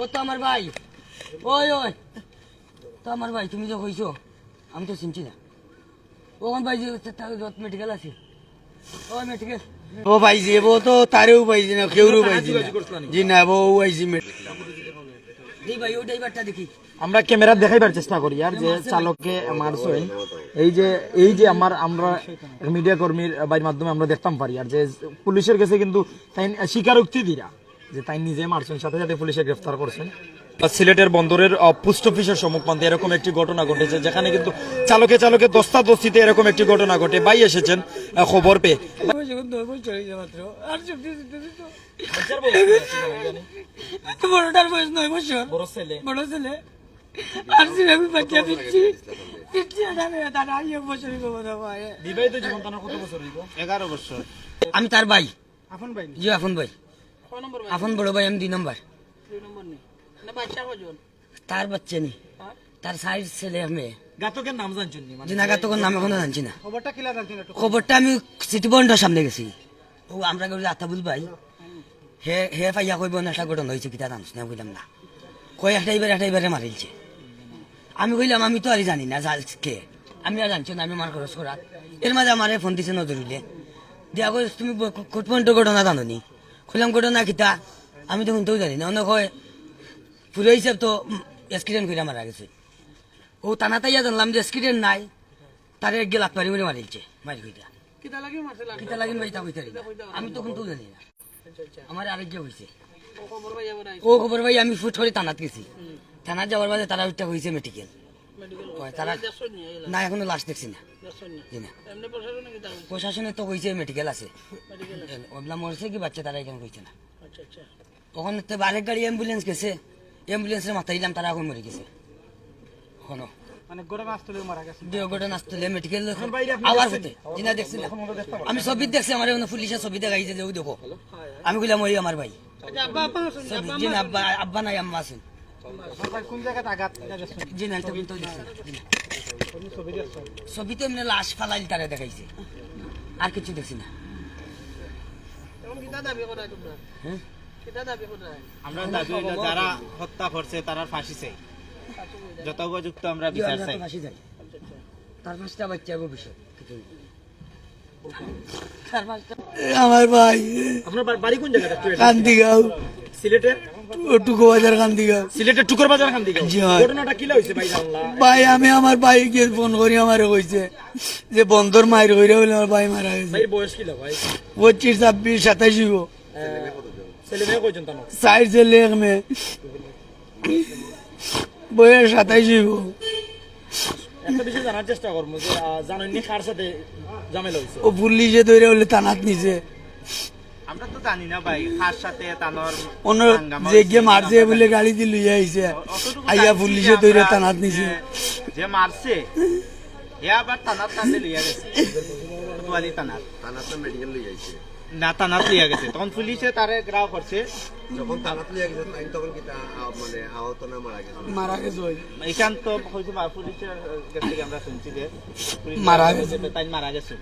ও তো আমার ভাই। ওই ওই তো আমার ভাই, তুমি যে কইছো আমি তো চিনছি না। ওখান ভাই যে মেডিকেল আছে, ও মেডিকেল ও ভাই যে ও তো তারেও পাইছি না, কেউরও পাইছি না। জি না, ও আইছি জি ভাই, ও ড্রাইভারটা দেখি আমরা ক্যামেরা দেখাইবার চেষ্টা করি আর যে চালককে মারছেন, এই যে আমরা মিডিয়া কর্মীর বাইর মাধ্যমে আমরা দেখতাম পারি আর যে পুলিশের কাছে কিন্তু তাই স্বীকারোক্তি দিরা যে তাই নিজে মারছেন, সাথে সাথে পুলিশে গ্রেফতার করছেন। সিলেটের বন্দরের পোস্ট অফিসের সম্মুখপান্তে এরকম একটি ঘটনা ঘটেছে, যেখানে কিন্তু চালকে দস্তাদস্তিতে এরকম একটি ঘটনা ঘটে। ভাই এসেছেন খবর পেয়ে। বড়টার বয়স 9 বছর, বড় ছেলে আর আমি বাচ্চা পিচ্ছি বিবাহিত জীবন তার কত বছর হইব? 11 বছর। আমি তার ভাই। আপন ভাই? জি আপন ভাই। আপন বড় ভাই, আমি 2 নম্বর। তার বাচ্চা নি, তার সাইড ছেলে মেয়ে। গাতকের নাম জানছেন নি? জি না, গাতকের নাম এখনো জানছি না। খবরটা কিলা জানছেন? খবরটা আমি সিটি বন্ডের সামনে গেছি। ও আমরা আতাবুল ভাই হে পাইয়া কইব নেশা ঘটনা হয়েছে, কিতা জানিস না? কইলাম না। কই একটাইবারে মারিলছে। আমি কইলাম আমি তো আর জানি না কে, আমি আর জানছি না, আমি মার খরচ করা। এর মাঝে আমার ফোন দিছে নজরুলে, দিয়া কই তুমি কোট পয়েন্টের ঘটনা জানো নি? কইলাম ঘটনা কিতা, আমি তো শুনতেও জানি না। অন্য কয় পুরো হিসাব তো অ্যাক্সিডেন্ট করে মারা গেছে। ও টানা তাইয়া জানলাম যে অ্যাক্সিডেন্ট নাই, তার এক গেলাত পারি মরে মারিলছে। মারি কইটা কিতা লাগিন ভাই তা কইতে পারি না, আমি তো শুনতেও জানি না। আমার আরেক যে হয়েছে ও খবর ভাই, আমি ফুট করে টানাত গেছি। থানার যাওয়ার বাদে তারা ওইটা হয়েছে মেডিকেল। তারা না এখনো লাশ দেখছি না। জি না, প্রশাসনে তো কইছে মেডিকেল আছে, ওগুলা মরছে কি বাচ্চা তারা এখানে কইছে না। তখন আরেক গাড়ি অ্যাম্বুলেন্স গেছে, অ্যাম্বুলেন্সের মাথায় দিলাম, তারা এখন মরে গেছে। এখনো মেডিকেল আওয়ার হতে জিনা দেখছি না। আমি ছবি দেখছি, আমার পুলিশের ছবি দেখাইছে যে দেখো। আমি কইলাম ওই আমার ভাই। জি না, আব্বা নাই, আম্মা আছেন। জি না, ছবিতে এমনি লাশ ফালাই তারা দেখাইছে, আর কিছু দেখছি না। আমরা দাবি যারা হত্যা করছে তারা ফাঁসি চাই, যত উপযুক্ত আমরা বিচার চাই। ফাঁসি চাই, তার ফাঁসটা বাচ্চা ভবিষ্যৎ। আমার ভাই। আপনার বাড়ি কোন জায়গাটা? কান্দিগাঁও, সিলেটের টুকু বাজার কান্দিগাঁও। সিলেটের টুকুর বাজার কান্দিগাঁও। ঘটনাটা কি হইছে ভাই জানলা? ভাই আমি আমার ভাইকে ফোন করি, আমারে কইছে যে বন্দর মাইর কইরা বলে আমার ভাই মারা গেছে। ভাই বয়স কি ভাই? 25, 26, 27 হইব। ছেলে মেয়ে কয়জন তানো? 4 ছেলে এক মেয়ে, বয়স 27 হইব। একটা বিষয় জানার চেষ্টা করবো যে জানেননি কার সাথে ঝামেলা হইছে? ও পুলিশে ধরে বলে থানাত নিছে। আমরা তো জানি না ভাই কার সাথে তানোর অন্য যে গে মারছে বলে গাড়ি দিয়ে লইয়া আইছে, আইয়া পুলিশে ধরে থানাত নিছে। যে মারছে হে আবার থানাত টানতে লইয়া গেছে, কোতোয়ালি থানাত মেডিকেল লইয়া আইছে না, থানাত লইয়া গেছে। তখন পুলিশে তারে গ্রাও করছে। যখন থানাত লইয়া গেছে তখন কি মানে আহত না মারা গেছে? এখান তো হয়তো পুলিশের কাছ থেকে আমরা শুনছি যে মারা গেছে, তাই মারা গেছে।